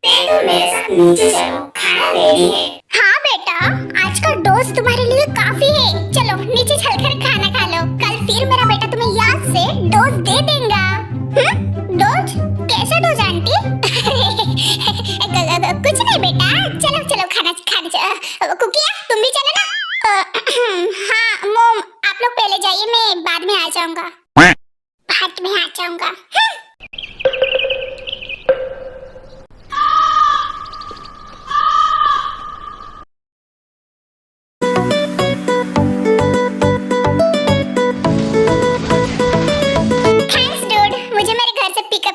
नीचे चलो, खाना रेडी है। हाँ बेटा, आज का डोज तुम्हारे लिए काफी है। चलो नीचे चलकर खाना खा लो। कल फिर मेरा बेटा तुम्हें याद से डोज दे देगा। डोज? कैसा डोज आंटी? कुछ नहीं बेटा, चलो चलो खाना खाना। कुकिया तुम भी चलो ना। हाँ मोम, आप लोग पहले जाइए, मैं बाद में आ जाऊंगा। बाद में आ जाऊंगा।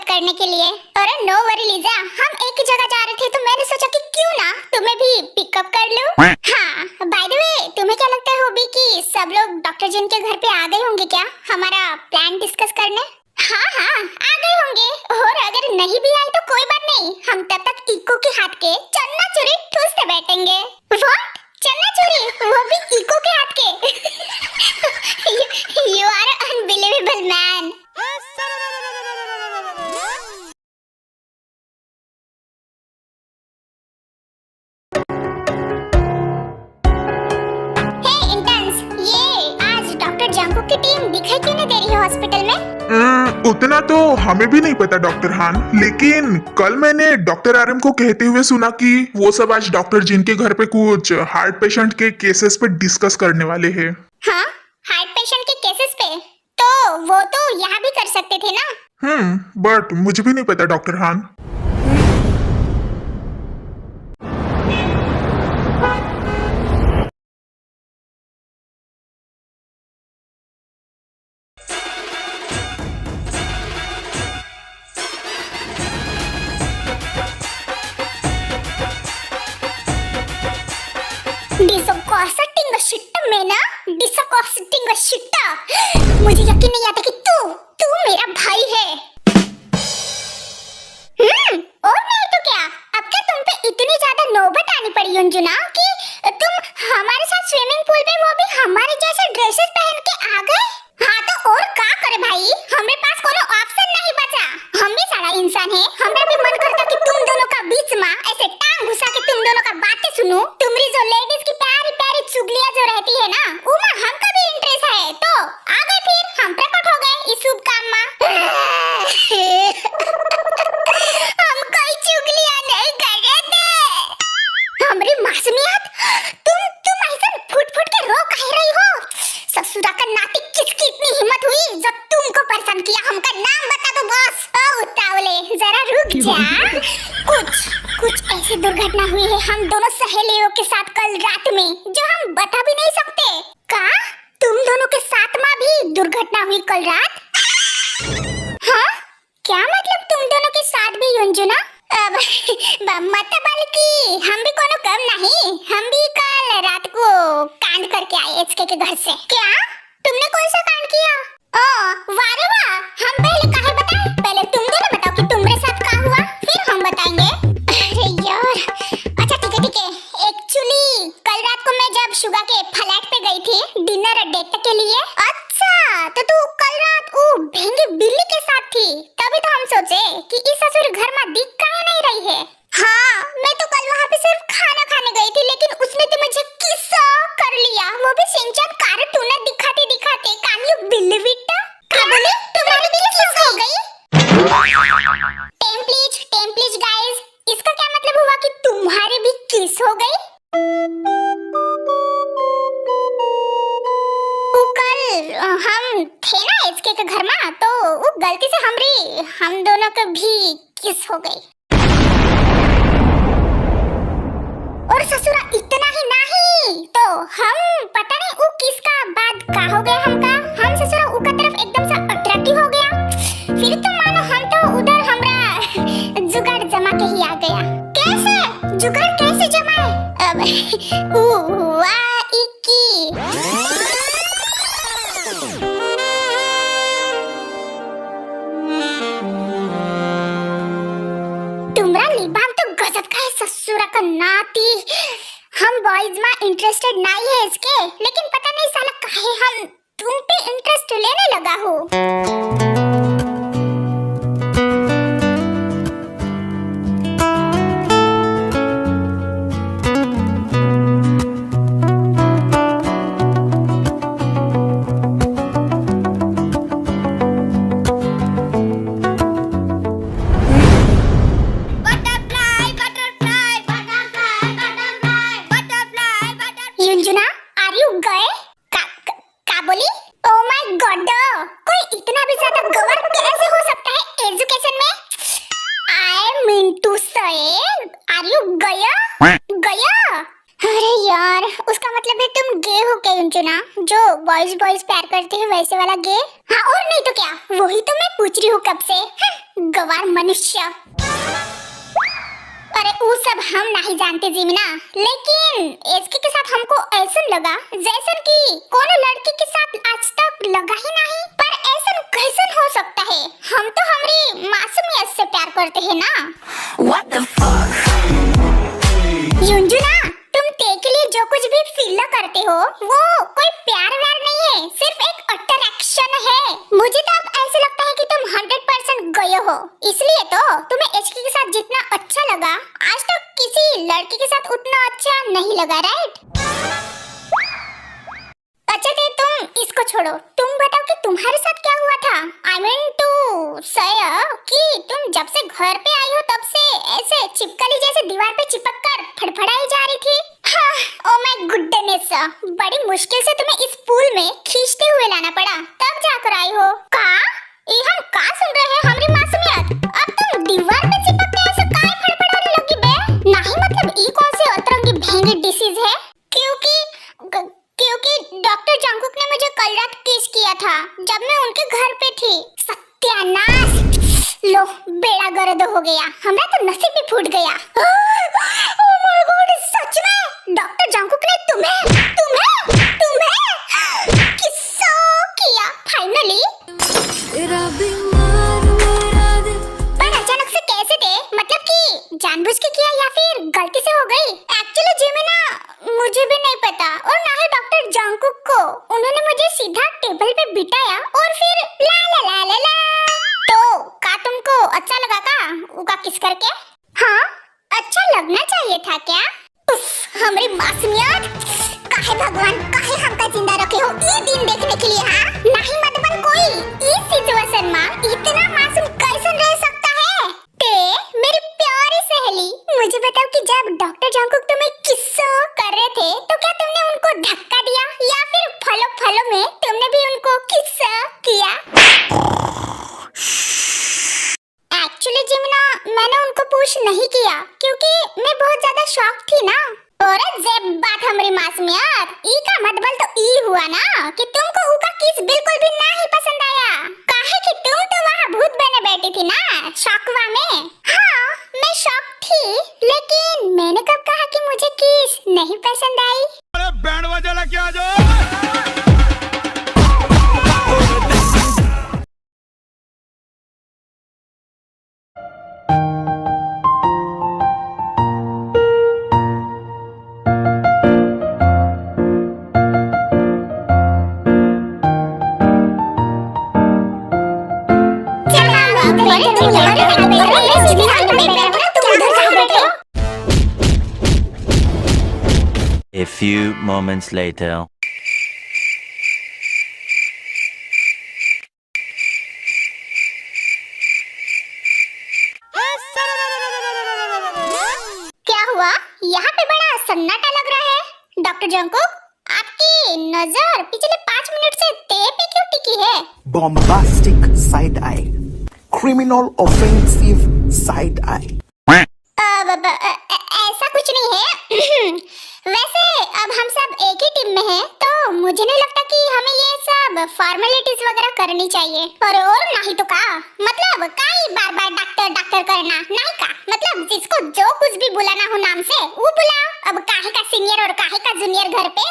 करने के लिए। अरे नो वरी लीजा, हम एक ही जगह जा रहे थे तो मैंने सोचा कि क्यों ना तुम्हें भी पिकअप कर लूं। हाँ बाय द वे, तुम्हें क्या लगता है होबी कि सब लोग डॉक्टर जिन के घर पे आ गए होंगे क्या हमारा प्लान डिस्कस करने? हाँ हाँ आ गए होंगे, और अगर नहीं भी आए तो कोई बात नहीं, हम तब तक इको के हाथ के चन्ना चुरी ठूसते बैठेंगे। व्हाट? चन्ना चुरी, वो भी इको के हाथ के? You are an unbelievable man. की टीम दिखाई क्यों नहीं दे रही है हॉस्पिटल में? उतना तो हमें भी नहीं पता डॉक्टर हान, लेकिन कल मैंने डॉक्टर आरएम को कहते हुए सुना कि वो सब आज डॉक्टर जिन के घर पे कुछ हार्ट पेशेंट के केसेस पे डिस्कस करने वाले हैं। हाँ, हार्ट पेशेंट के केसेस पे? तो वो तो यहाँ भी कर सकते थे ना। बट मुझे भी नहीं पता डॉक्टर हान। मुझे यकीन नहीं आता कि तू मेरा भाई है। और नहीं तो क्या, अब क्या तुम पे इतनी ज्यादा नौबत आनी पड़ी अंजुना कि तुम हमारे साथ स्विमिंग पूल पे, वो भी हमारे जैसे ड्रेसेस पहन के आ गए। हाँ तो और क्या करे भाई, हमारे पास कोनो ऑप्शन नहीं बचा। हम भी सारा इंसान है, हमारा भी मन करता कि तुम दोनों का बीच में ऐसे टांग घुसा के तुम दोनों का बातें सुनूं। तुम्हारी जो लेडीज की प्यारी प्यारी चुगलियां जो रहती है ना, उमा हमका भी इंटरेस्ट है, तो आ गए फिर हम प्रकट हो गए इस शुभ काम में। हम कोई चुगलियां नहीं कर रहे थे। हमारी मासूमियत तुम ऐसा फुट फुट के रो कह रही हो? ससुरा का नाती किसकी इतनी हिम्मत हुई जो तुमको परेशान किया? हमका नाम बता दो बॉस। ओ उतावले जरा रुक जा। कुछ ऐसी दुर्घटना हुई है हम दोनों सहेलियों के साथ कल रात में, जो हम बता भी नहीं सकते। का तुम दोनों के साथ में भी दुर्घटना हुई कल रात? हाँ क्या मतलब तुम दोनों के साथ भी अंजुना? मतलब कि हम भी कोनो कम नहीं, हम भी कल रात को कांड करके आए एचके के घर से। क्या तुमने कौन सा कांड किया? ओ वाह रे वाह, हम पहले काहे बताएं? पहले तुम दोनों बताओ कि तुम्हारे साथ क्या हुआ, फिर हम बताएंगे। अरे यार, अच्छा ठीक है। एक्चुअली कल रात को मैं जब शुगा के फ्लैट पे गई थी डिनर डेट के लिए। अच्छा तो तू कल रात वो भेंगी बिल्ली के साथ थी, तभी तो हम सोचे कि इस ससुर घर में दिख काहे नहीं रही है। हाँ मैं तो कल वहाँ पे सिर्फ खाना खाने गई थी, लेकिन उसने तो मुझे किस्सा कर लिया, वो भी सिंचन कार्टून दिखाते दिखाते। Can you believe it? क्या बोले? तुम्हारी बिल्ली किस हो गई? टेम प्लीज गाइस, इसका क्या मतलब हुआ कि तुम्हारी भी किस हो गई? कल हम थे ना एचके के घर में, तो वो गलती से हम दोनों को भी किस हो गई। और ससुरा इतना ही नहीं, तो हम पता नहीं वो किसका बाद का हो गया हमका। हम ससुरा उका तरफ एकदम से अट्रैक्टिव हो गया। फिर तो मानो हम तो उधर हमरा जुगाड़ जमा के ही आ गया। कैसे जुगाड़ कैसे जमाए? अब तुम्हारा लिबान तो गजब का है ससुरा का नाती। हम बॉयज में इंटरेस्टेड नहीं है इसके, लेकिन पता नहीं साला काहे हम तुम पे इंटरेस्ट लेने लगा हो। मिंटू सैड, आर यू गया? गया? अरे यार, उसका मतलब है तुम गे हो क्या युंजुना? जो बॉयज बॉयज प्यार करते हैं वैसे वाला गे? हाँ और नहीं तो क्या, वही तो मैं पूछ रही हूँ कब से। गवार मनुष्य। अरे वो सब हम नहीं जानते जीमिना, लेकिन एसके के साथ हमको ऐसा लगा जैसन कि कोनो लड़की के साथ आज तक लगा ही नहीं। पर ऐसा कैसन हो सकता है? हम तो हमारी मासूमियत से प्यार करते हैं ना। What the fuck? युंजुना, तुम ते के लिए जो कुछ भी फील करते हो वो कोई प्यार व्यार नहीं है, सिर्फ एक अट्रैक्शन है। मुझे तो अब ऐसे लगता है कि तुम 100% गए हो, इसलिए तो तुम्हें एचके के साथ जितना अच्छा लगा आज तक किसी लड़की के साथ उतना अच्छा नहीं लगा, राइट? अच्छा ते तुम इसको छोड़ो, तुम बताओ कि तुम्हारे साथ क्या हुआ था? आई मीन टू से कि तुम जब से घर पे आई हो तब से ऐसे चिपकली जैसे दीवार पे चिपक कर फड़फड़ाई जा रही थी। हाँ, ओ माय गुडनेस, बड़ी मुश्किल से तुम्हें इस पूल में खींचते हुए लाना पड़ा, तब जाकर आई हो। का? ये हम का सुन रहे हैं हमारी मासूमियत? अब तुम दीवार पे चिपक के ऐसे काहे फड़फड़ाने लगी बे? नहीं मतलब ये कौन सी अतरंगी भेंगी डिसीज है? क्योंकि डॉक्टर जंकुक ने मुझे कल रात किस किया था जब मैं उनके घर पे थी। सत्यानाश! लो, बेड़ा गर्द हो गया, हमरा तो नसीब भी फूट गया। ओह माय गॉड, सच में डॉक्टर जंकुक ने तुम्हें किस्सा किया फाइनली? पर अचानक से कैसे थे? मतलब कि जानबूझ के किया या फिर गलती से हो गई? एक्चुअली जिमिना, मुझे भी नहीं पता और ना ही डॉक्टर जंकुक को। उन्होंने मुझे सीधा टेबल पे बिठाया और फिर ला ला ला ला ला। तो का तुमको अच्छा लगा का उका किस करके? हाँ, अच्छा लगना चाहिए था क्या? उफ, हमारी मासूमियत! काहे भगवान, काहे हमका जिंदा रखे हो ये दिन देखने के लिए? हाँ, नहीं मतलब कोई इस सिचुएशन में इतना मासूम कैसे रह सकता है? ते मेरी प्यारी सहेली, मुझे बताओ कि जब डॉक्टर जंकुक तुम्हें किस्सा कर रहे थे तो क्या तुमने उनको धक्का दिया या फिर फलो में तुमने भी उनको किस्सा किया? एक्चुअली जिमिना, मैंने उनको पुश नहीं किया क्योंकि मैं बहुत ज्यादा शॉक थी ना। और जब बात हमारी मासूमियत, ई का मतलब तो ई हुआ ना कि तुमको उका किस बिल्कुल भी नहीं पसंद आया। काहे कि तुम तो वहाँ भूत बने बैठी थी ना शॉकवा में। हाँ, मैं शॉक थी, लेकिन मैंने कब कहा कि मुझे किस नहीं पसंद आई? अरे बैंड बजा ला क्या जो? A few moments later. क्या हुआ? यहाँ पे बड़ा सन्नाटा लग रहा है। डॉक्टर जंकुक, आपकी नजर पिछले 5 मिनट से ते पे क्यों टिकी है? Bombastic side eye. Criminal offensive side eye. ऐसा कुछ नहीं है। वैसे अब हम सब एक ही टीम में हैं, तो मुझे नहीं लगता कि हमें ये सब फॉर्मेलिटीज वगैरह करनी चाहिए। और नहीं तो का मतलब काई बार बार डॉक्टर डॉक्टर करना नहीं का मतलब जिसको जो कुछ भी बुलाना हो नाम से वो बुलाओ। अब काहे का सीनियर और काहे का जूनियर घर पे?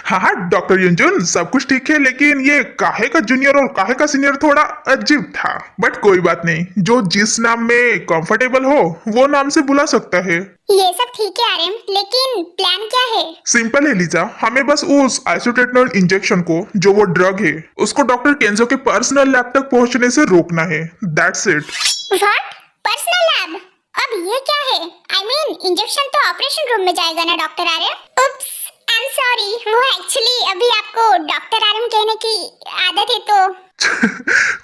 हाँ डॉक्टर युंजुन, सब कुछ ठीक है, लेकिन ये काहे का जूनियर और काहे का सीनियर थोड़ा अजीब था। बट कोई बात नहीं, जो जिस नाम में कंफर्टेबल हो वो नाम से बुला सकता है। ये सब ठीक है आर्यन, लेकिन प्लान क्या है? सिंपल है लीजा, हमें बस उस आइसोटेटनॉल इंजेक्शन को, जो वो ड्रग है, उसको डॉक्टर केंजो के पर्सनल लैब तक पहुंचने से रोकना है। That's it. What? Personal lab? अब ये क्या है? आई मीन इंजेक्शन तो ऑपरेशन रूम में जाएगा ना doctor Aryan? Oops, I am sorry, वो एक्चुअली अभी आपको डॉक्टर आर्यन कहने की आदत है तो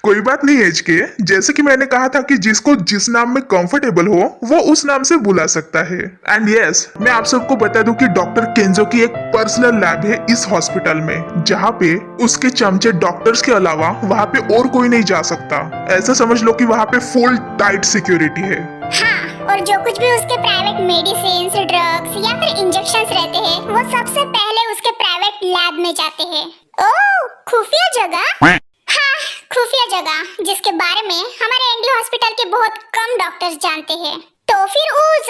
कोई बात नहीं एच के, जैसे कि मैंने कहा था कि जिसको जिस नाम में कंफर्टेबल हो वो उस नाम से बुला सकता है। एंड यस, मैं आप सबको बता दूं कि डॉक्टर केंजो की एक पर्सनल लैब है इस हॉस्पिटल में, जहाँ पे उसके चमचे डॉक्टर्स के अलावा वहाँ पे और कोई नहीं जा सकता। ऐसा समझ लो कि वहाँ पे फुल टाइट सिक्योरिटी है। हाँ, और जो कुछ भी उसके प्राइवेट मेडिसिन, ड्रग्स या फिर इंजेक्शंस रहते हैं वो सबसे पहले उसके प्राइवेट लैब में जाते हैं। ओह, खुफिया जगह? हाँ, खुफिया जगह जिसके बारे में हमारे एनडी हॉस्पिटल के बहुत कम डॉक्टर्स जानते हैं। तो फिर उस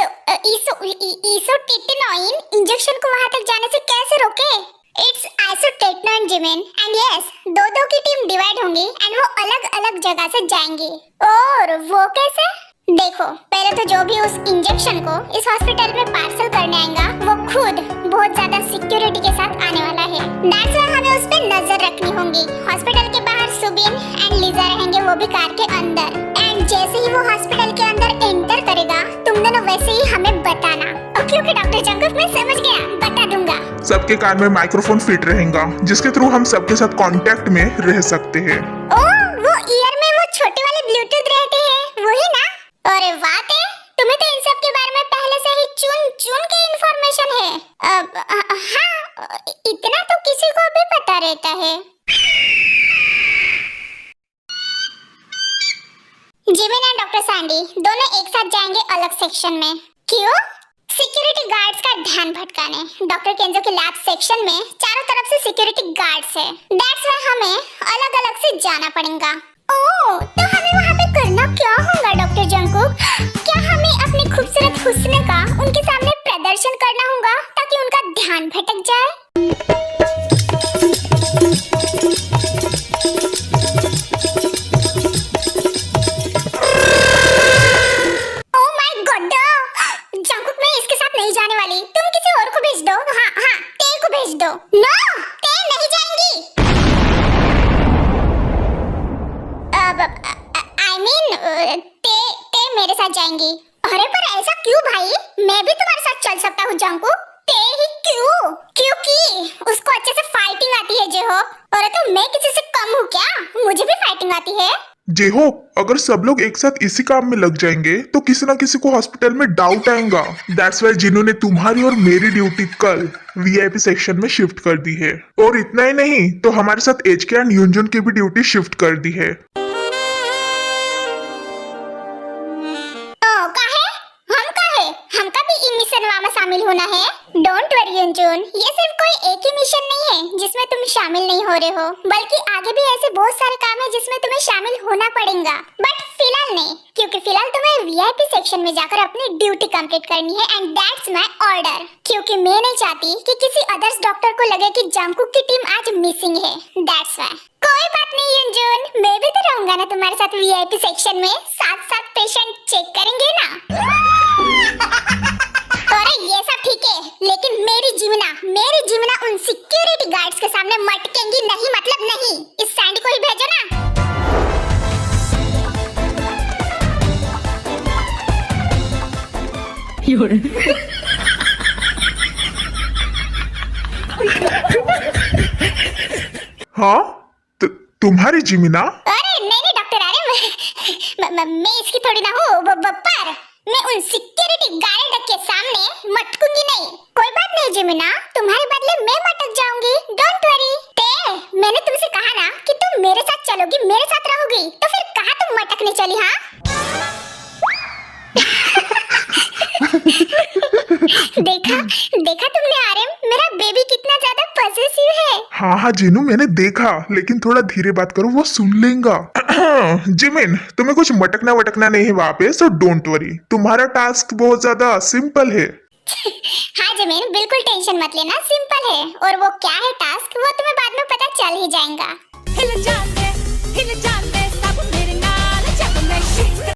इसोटेटनोइन इंजेक्शन को वहां तक जाने से कैसे रोके? इट्स आइसोटेटनोइन जिमिन, एंड यस, दो की टीम डिवाइड होंगी एंड वो अलग-अलग जगह से जाएंगी। और वो कैसे? देखो, पहले तो जो भी उस इंजेक्शन को इस हॉस्पिटल में पार्सल करने आएगा वो खुद बहुत ज्यादा सिक्योरिटी के साथ आने वाला है। दैट्स व्हाई हमें उस पे नजर रखनी होगी। हॉस्पिटल के बाहर सुबिन एंड लिजा रहेंगे, वो भी कार के अंदर। एंड जैसे ही वो हॉस्पिटल के अंदर एंटर करेगा तुम दोनों वैसे ही हमें बताना। ओके ओके डॉक्टर जंगुक, मैं समझ गया, बता दूंगा। सबके कान में माइक्रोफोन फिट रहेगा जिसके थ्रू हम सबके साथ कांटेक्ट में रह सकते हैं। ओह, वो ईयर में वो छोटे वाले ब्लूटूथ रहते हैं, वही ना? अरे वाह, तुम्हें तो इन सब के बारे में पहले से ही चुन के इंफॉर्मेशन है। हाँ, इतना तो किसी को भी पता रहता है। जिमिन एंड डॉक्टर सैंडी दोनों एक साथ जाएंगे अलग सेक्शन में। क्यों? सिक्योरिटी गार्ड्स का ध्यान भटकाने। डॉक्टर केंजो के लैब सेक्शन में चारों तरफ से सिक्योरिटी गार्ड्स है। दैट्स व्हाई हमें अलग-अलग से जाना पड़ेगा। ओह, तो हमें वहाँ पे करना क्या होगा डॉक्टर जंगकुक? क्या हमें अपने खूबसूरत हुस्न का उनके सामने प्रदर्शन करना होगा ताकि उनका ध्यान भटक जाए? ओह माय गॉड, जंगकुक, मैं इसके साथ नहीं जाने वाली। तुम किसी और को भेज दो। हाँ हाँ, ते को भेज दो। नो, ते नहीं जाएंगी। I mean, ते मेरे साथ जाएंगी। अरे पर ऐसा क्यों भाई? मैं भी तुम्हारे साथ चल सकता हूँ जंगकुक। ते ही क्यों? क्योंकि उसको अच्छे से फाइटिंग आती है जेहो। अरे तो मैं किसी से कम हूँ क्या? मुझे भी फाइटिंग आती है। जेहो, अगर सब लोग एक साथ इसी काम में लग जाएंगे तो किसी ना किसी को हॉस्पिटल में डाउट आएगा। दैट्स व्हाई जिन्होंने तुम्हारी और मेरी ड्यूटी कल वीआईपी सेक्शन में शिफ्ट कर दी है। और इतना ही नहीं, तो हमारे साथ एचके एंड यूनजुन की भी ड्यूटी शिफ्ट कर दी है। हमका भी इन मिशन में शामिल होना है। डोंट वरी यूनजुन, ये सिर्फ कोई एक ही मिशन नहीं है जिसमें तुम शामिल नहीं हो रहे हो, बल्कि आगे भी ऐसे बहुत सारे काम है जिसमें तुम्हें शामिल होना पड़ेगा। बट फिलहाल नहीं, क्योंकि फिलहाल तुम्हें वीआईपी सेक्शन में जाकर अपनी ड्यूटी कंप्लीट करनी है एंड दैट्स माय ऑर्डर। क्योंकि मैं नहीं चाहती कि किसी अदर्स डॉक्टर को लगे कि जंगकुक की टीम आज मिसिंग है। That's why. कोई बात नहीं यूनजुन, मैं भी तो रहूंगा ना तुम्हारे साथ वीआईपी सेक्शन में। साथ पेशेंट चेक करेंगे ना। अरे ये सब ठीक है, लेकिन मेरी जीवना उन सिक्योरिटी गार्ड्स के सामने मटकेंगी नहीं, मतलब नहीं। इस सैंडी को ही भेजो ना। हाँ, तुम्हारी जिमिना? अरे नहीं डॉक्टर, अरे मैं इसकी थोड़ी ना हूँ, पर मैं उन सिक्योरिटी गार्ड के सामने मटकूंगी नहीं। कोई बात नहीं जिमिना, तुम्हारे बदले मैं मटक जाऊंगी। Don't worry. मैंने तुमसे कहा ना कि तुम मेरे साथ चलोगी, मेरे साथ रहोगी, तो फिर कहाँ तुम मटकने चली? हाँ देखा तुमने आर्यन, मेरा बेबी कितना ज्यादा पॉसेसिव है। हाँ जिनू, मैंने देखा, लेकिन थोड़ा धीरे बात करो, वो सुन लेगा। जिमिन, तुम्हें कुछ मटकना नहीं है वहाँ पे, सो डोंट वरी। तुम्हारा टास्क बहुत ज्यादा सिंपल है। हाँ जिमिन, बिल्कुल टेंशन मत लेना, सिंपल है। और वो क्या है टास्क, वो तुम्हें बाद में पता चल ही जाएगा। हिल जाते